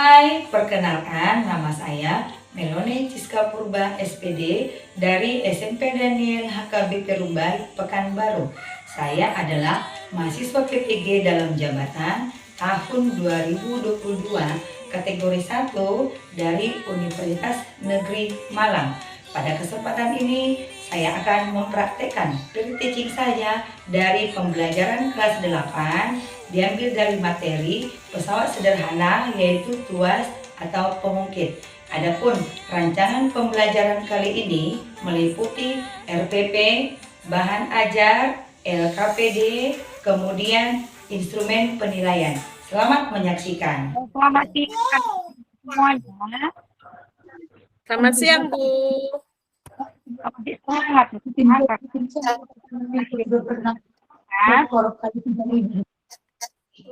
Hai, perkenalkan nama saya Melone Ciska Purba SPD dari SMP Daniel HKBP Rumbai, Pekanbaru. Saya adalah mahasiswa PPG dalam jabatan tahun 2022 kategori 1 dari Universitas Negeri Malang. Pada kesempatan ini saya akan mempraktekkan pre-teaching saya dari pembelajaran kelas 8 diambil dari materi pesawat sederhana yaitu tuas atau pengungkit. Adapun rancangan pembelajaran kali ini meliputi RPP, bahan ajar, LKPD, kemudian instrumen penilaian. Selamat menyaksikan. Selamat siang semuanya. Selamat siang, Bu.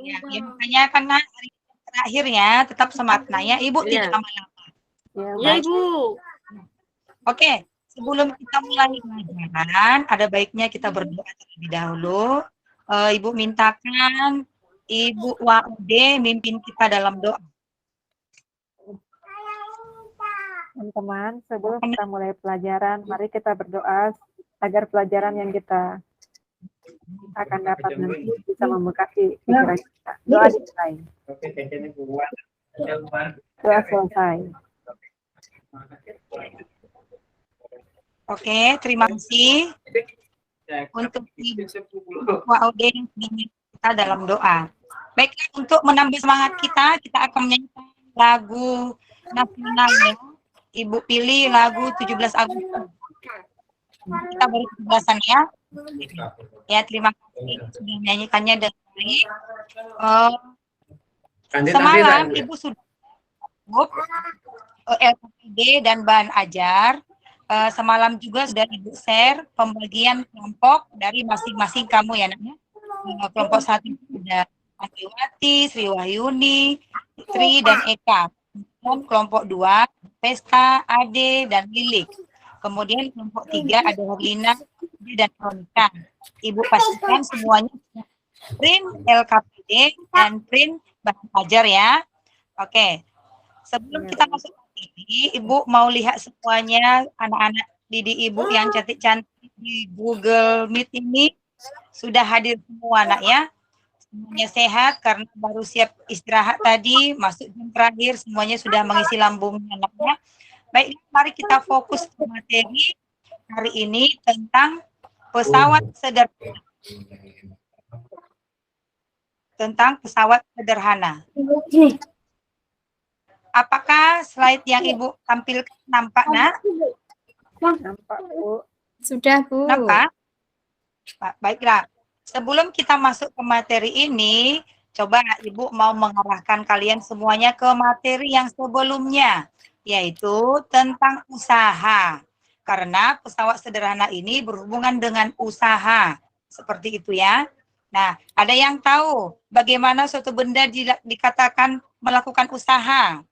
Ya, makanya karena hari terakhir ya, tetap semangat ya, Ibu tidak lama-lama. Ya, Ibu. Oke, sebelum kita mulai pelajaran, ada baiknya kita berdoa terlebih dahulu. Ibu mintakan Ibu Waude mimpin kita dalam doa. Teman-teman, sebelum kita mulai pelajaran, mari kita berdoa agar pelajaran yang kita akan dapat nanti bisa memberkati pikiran kita. Doa dimulai. Doa selesai. Oke, terima kasih untuk Ibu Waude yang mimpin kita dalam doa. Baiklah, untuk menambah semangat kita akan menyanyikan lagu nasionalnya. Ibu pilih lagu 17 Agustus. Kita baru 17-an ya. Ya, terima kasih sudah menyanyikannya dengan baik. Semalam Ibu sudah LKPD dan bahan ajar. Semalam juga sudah Ibu share pembagian kelompok dari masing-masing kamu ya, Nak. Kelompok 1 ada Antiwati, Sri Wahyuni, Tri, dan Eka. Dan kelompok 2, Pesta, Ade, dan Lilik. Kemudian kelompok 3 ada Herlina dan Monika. Ibu pastikan semuanya print LKPD dan print bahan ajar ya. Oke. Sebelum kita masuk ke ini, Ibu mau lihat semuanya anak-anak didik Ibu yang cantik-cantik di Google Meet ini sudah hadir semua, Nak ya. Semuanya sehat karena baru siap istirahat tadi, masuk jam terakhir, semuanya sudah mengisi lambungnya, anaknya. Baik, mari kita fokus ke materi hari ini tentang pesawat sederhana. Tentang pesawat sederhana. Apakah slide yang Ibu tampilkan nampak, Nak? Nampak, Bu. Sudah, Bu. Nampak? Baiklah. Sebelum kita masuk ke materi ini, coba Ibu mau mengarahkan kalian semuanya ke materi yang sebelumnya, yaitu tentang usaha. Karena pesawat sederhana ini berhubungan dengan usaha. Seperti itu ya. Nah, ada yang tahu bagaimana suatu benda dikatakan melakukan usaha?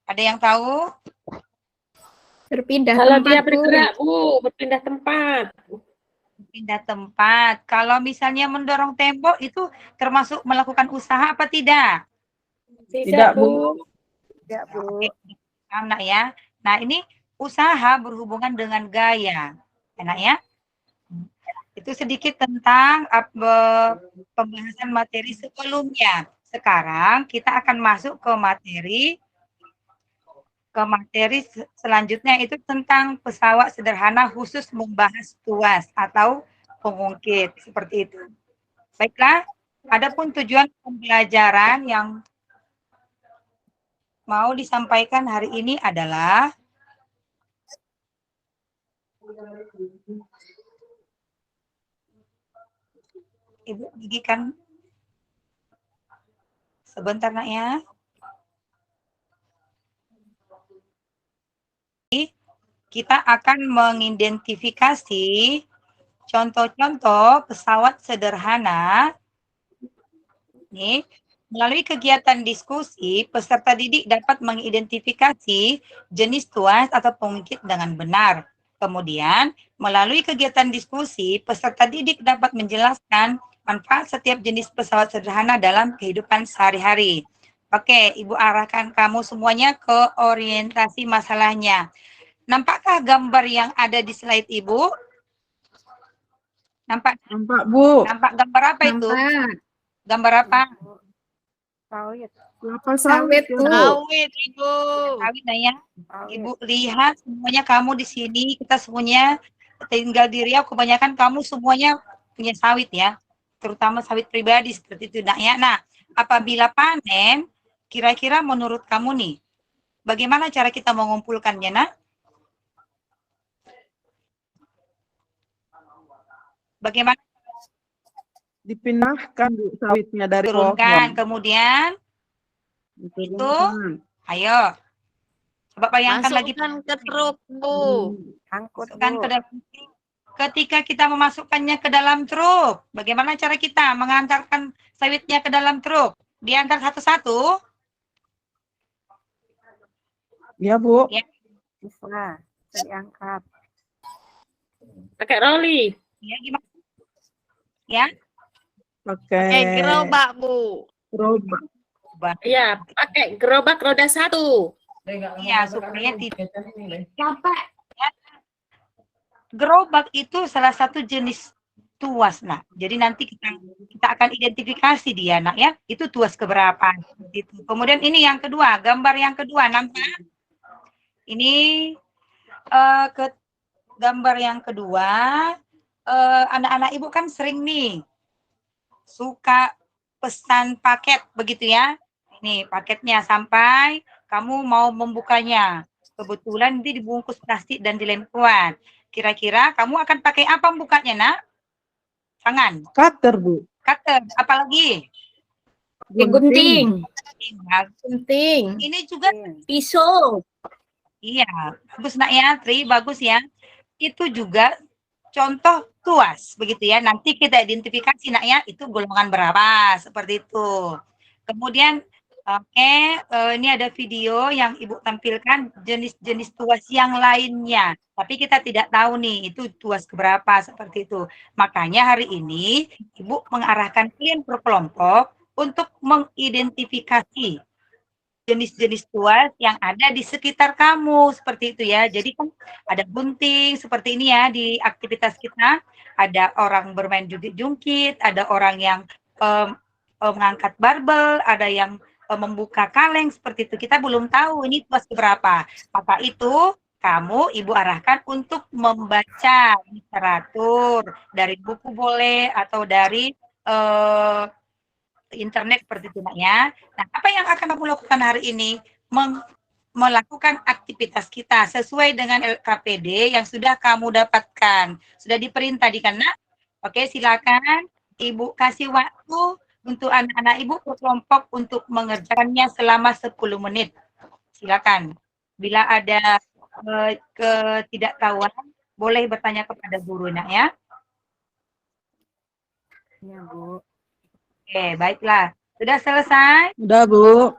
Ada yang tahu? Berpindah Kalau tempat, dia Bu. bergerak, Bu, berpindah tempat. Pindah tempat. Kalau misalnya mendorong tembok itu termasuk melakukan usaha apa tidak? Tidak, Bu. Ya, Bu. Oke, anak ya. Nah, ini usaha berhubungan dengan gaya. Enak ya? Itu sedikit tentang pembahasan materi sebelumnya. Sekarang kita akan masuk ke materi selanjutnya, itu tentang pesawat sederhana khusus membahas tuas atau pengungkit, seperti itu. Baiklah, adapun tujuan pembelajaran yang mau disampaikan hari ini adalah Ibu bagikan sebentar, Nak ya. Kita akan mengidentifikasi contoh-contoh pesawat sederhana. Nih, melalui kegiatan diskusi, peserta didik dapat mengidentifikasi jenis tuas atau pengungkit dengan benar. Kemudian, melalui kegiatan diskusi, peserta didik dapat menjelaskan manfaat setiap jenis pesawat sederhana dalam kehidupan sehari-hari. Oke, Ibu arahkan kamu semuanya ke orientasi masalahnya. Nampakkah gambar yang ada di slide Ibu? Nampak? Nampak, Bu. Nampak gambar apa itu? Nampak. Gambar apa? Sawit. Kelapa Sawit, ya, Bu. Bu. Ibu. Sawit nah ya. Sawit. Ibu lihat semuanya kamu di sini, kita semuanya tinggal di Riau, kebanyakan kamu semuanya punya sawit ya. Terutama sawit pribadi seperti itu nak ya. Nah, apabila panen, kira-kira menurut kamu nih, bagaimana cara kita mengumpulkannya nak? Bagaimana Dipindahkan, Bu, sawitnya dari turunkan, pohon. kemudian Diturunkan. ayo coba bayangkan lagi. Masukkan ke truk, Bu. Angkut, Masukkan Bu. ke dalam. Ketika kita memasukkannya ke dalam truk, bagaimana cara kita mengantarkan sawitnya ke dalam truk? Diantar satu-satu? Ya, Bu. Ya. Bisa diangkat. Pakai roli. Ya, gimana? Ya, Pakai gerobak, Bu. gerobak. Ya, pakai gerobak roda 1. iya, supaya tidak capek. Ya. Gerobak itu salah satu jenis tuas, nak. Jadi nanti kita akan identifikasi dia, nak ya. Itu tuas keberapa? Gitu. Kemudian ini yang kedua, gambar yang kedua, nampak? Ini ke gambar yang kedua, anak-anak ibu kan sering nih suka pesan paket begitu ya. Ini paketnya sampai kamu mau membukanya. Kebetulan nanti dibungkus plastik dan dilem kuat. Kira-kira kamu akan pakai apa membukanya, nak? Tangan, Cutter, Bu. cutter, apalagi? Gunting. Nah, Gunting. ini juga Pisau. iya, bagus nak ya, Tri, bagus ya. Itu juga contoh tuas, begitu ya. Nanti kita identifikasi nak ya, itu golongan berapa, seperti itu. Kemudian, oke, ini ada video yang Ibu tampilkan jenis-jenis tuas yang lainnya. Tapi kita tidak tahu nih, itu tuas keberapa, seperti itu. Makanya hari ini, Ibu mengarahkan kalian per kelompok untuk mengidentifikasi jenis-jenis tuas yang ada di sekitar kamu, seperti itu ya. Jadi kan ada gunting seperti ini ya di aktivitas kita, ada orang bermain jungkit, ada orang yang mengangkat barbel, ada yang membuka kaleng seperti itu. Kita belum tahu ini tuas berapa. Maka itu kamu ibu arahkan untuk membaca literatur dari buku boleh atau dari internet seperti itu, Nak ya. Nah, apa yang akan kamu lakukan hari ini? Melakukan aktivitas kita sesuai dengan LKPD yang sudah kamu dapatkan. Sudah diperintah di Nak? Oke, silakan Ibu kasih waktu untuk anak-anak Ibu berkelompok untuk mengerjakannya selama 10 menit. Silakan. Bila ada ketidaktahuan, boleh bertanya kepada guru, Nak ya. Iya, Bu. Oke, baiklah. Sudah selesai? Udah, Bu.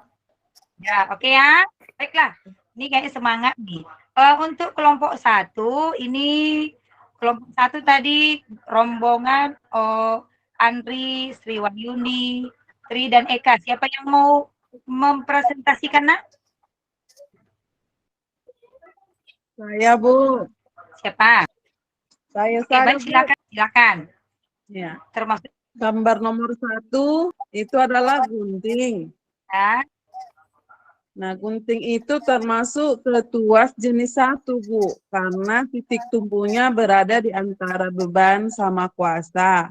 Ya, oke ya. Baiklah. Ini kayaknya semangat nih. Untuk kelompok 1, ini kelompok 1 tadi rombongan Andri, Sri Wahyuni, Tri dan Eka. Siapa yang mau mempresentasikan, Nak? Saya, Bu. Siapa? Saya Oke, baik, Bu. silakan. Ya. Termasuk Gambar nomor 1 itu adalah gunting. ya. Nah, gunting itu termasuk ke tuas jenis 1, Bu. Karena titik tumpunya berada di antara beban sama kuasa.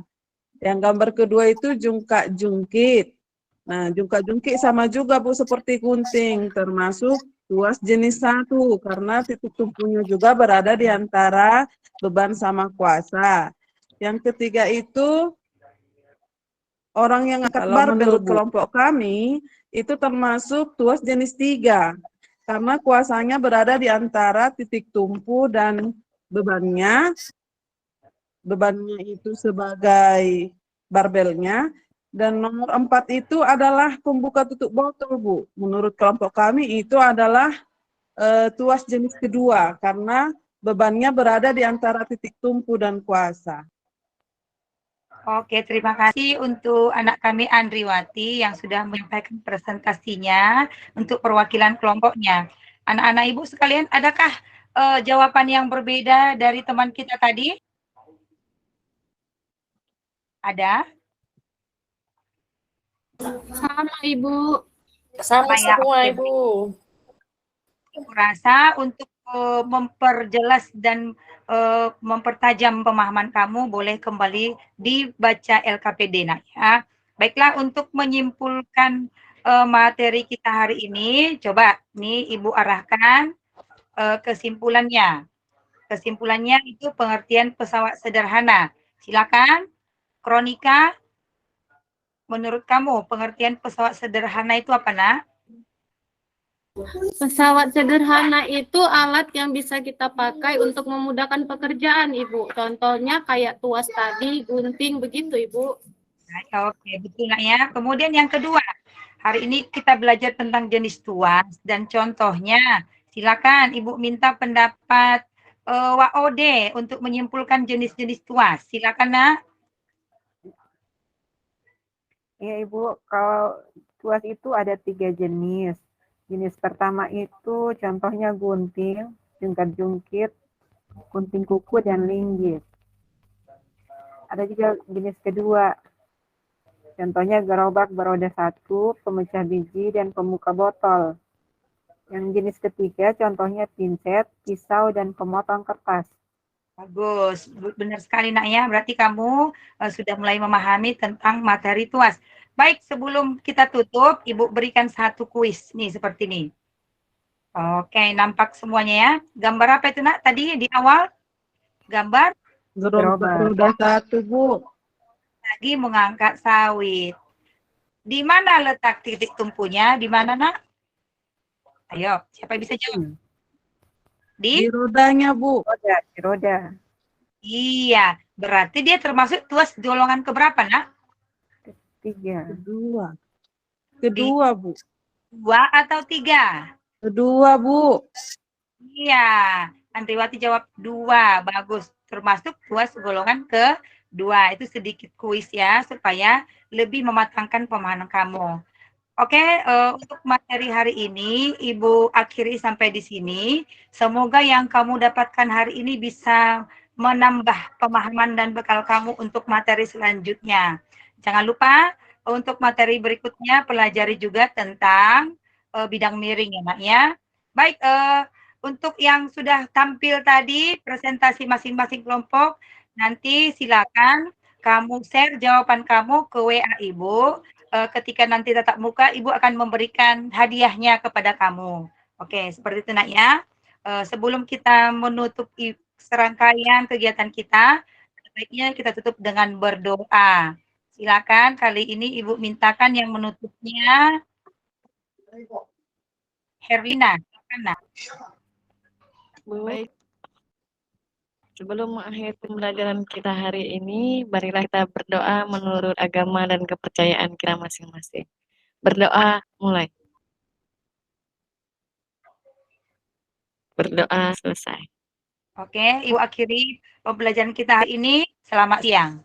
Yang gambar kedua itu jungkak-jungkit. Nah, jungkak-jungkit sama juga, Bu, seperti gunting. Termasuk tuas jenis 1. Karena titik tumpunya juga berada di antara beban sama kuasa. Yang ketiga itu orang yang angkat barbel kelompok kami itu termasuk tuas jenis 3 karena kuasanya berada di antara titik tumpu dan bebannya itu sebagai barbelnya. Dan nomor 4 itu adalah pembuka tutup botol, Bu. Menurut kelompok kami itu adalah tuas jenis kedua karena bebannya berada di antara titik tumpu dan kuasa. Oke, terima kasih untuk anak kami Andriwati yang sudah menyampaikan presentasinya untuk perwakilan kelompoknya. Anak-anak Ibu sekalian, adakah jawaban yang berbeda dari teman kita tadi? Ada? Sama Ibu. Sama ya, semua, oke. Ibu. Aku rasa untuk memperjelas dan mempertajam pemahaman kamu, boleh kembali dibaca LKPD nak ya. Baiklah, untuk menyimpulkan materi kita hari ini, coba nih Ibu arahkan kesimpulannya. Kesimpulannya itu pengertian pesawat sederhana. Silakan, Kronika. Menurut kamu pengertian pesawat sederhana itu apa, Nak? Pesawat sederhana itu alat yang bisa kita pakai untuk memudahkan pekerjaan, Ibu. Contohnya kayak tuas tadi, gunting, begitu, Ibu. Oke, betul nak ya. Kemudian yang kedua, hari ini kita belajar tentang jenis tuas dan contohnya. Silakan Ibu minta pendapat WOD untuk menyimpulkan jenis-jenis tuas. Silakan Nak. Ya Ibu, kalau tuas itu ada 3 jenis. Jenis pertama itu contohnya gunting, jungkat-jungkit, gunting kuku, dan linggis. Ada juga jenis kedua, contohnya gerobak beroda 1, pemecah biji, dan pembuka botol. Yang jenis ketiga contohnya pinset, pisau, dan pemotong kertas. Bagus, benar sekali nak ya. Berarti kamu sudah mulai memahami tentang materi tuas. Baik, sebelum kita tutup, Ibu berikan satu kuis nih seperti ini. Oke, nampak semuanya ya. Gambar apa itu nak tadi di awal? Gambar Gerobak roda 1, Bu. lagi mengangkat sawit. Di mana letak titik tumpunya? Di mana nak? Ayo, siapa yang bisa jawab? Di rodanya, Bu. Di roda. Iya, berarti dia termasuk tuas golongan keberapa nak? 3. Kedua, Bu. 2 atau 3? Kedua, Bu. Iya, Andriwati jawab 2. Bagus. Termasuk tuas golongan kedua. Itu sedikit kuis ya, supaya lebih mematangkan pemahaman kamu. Oke, untuk materi hari ini, Ibu akhiri sampai di sini. Semoga yang kamu dapatkan hari ini bisa menambah pemahaman dan bekal kamu untuk materi selanjutnya. Jangan lupa untuk materi berikutnya pelajari juga tentang bidang miring ya, Nak ya. Baik, untuk yang sudah tampil tadi presentasi masing-masing kelompok, nanti silakan kamu share jawaban kamu ke WA Ibu. Ketika nanti tatap muka, Ibu akan memberikan hadiahnya kepada kamu. Oke, seperti itu nak ya. Sebelum kita menutup serangkaian kegiatan kita, baiknya kita tutup dengan berdoa. Silakan kali ini Ibu mintakan yang menutupnya Herlina. Silakan, Nak. Baik, sebelum mengakhiri pembelajaran kita hari ini, marilah kita berdoa menurut agama dan kepercayaan kita masing-masing. Berdoa, mulai. Berdoa, selesai. Oke, Ibu akhiri pembelajaran kita hari ini. Selamat siang.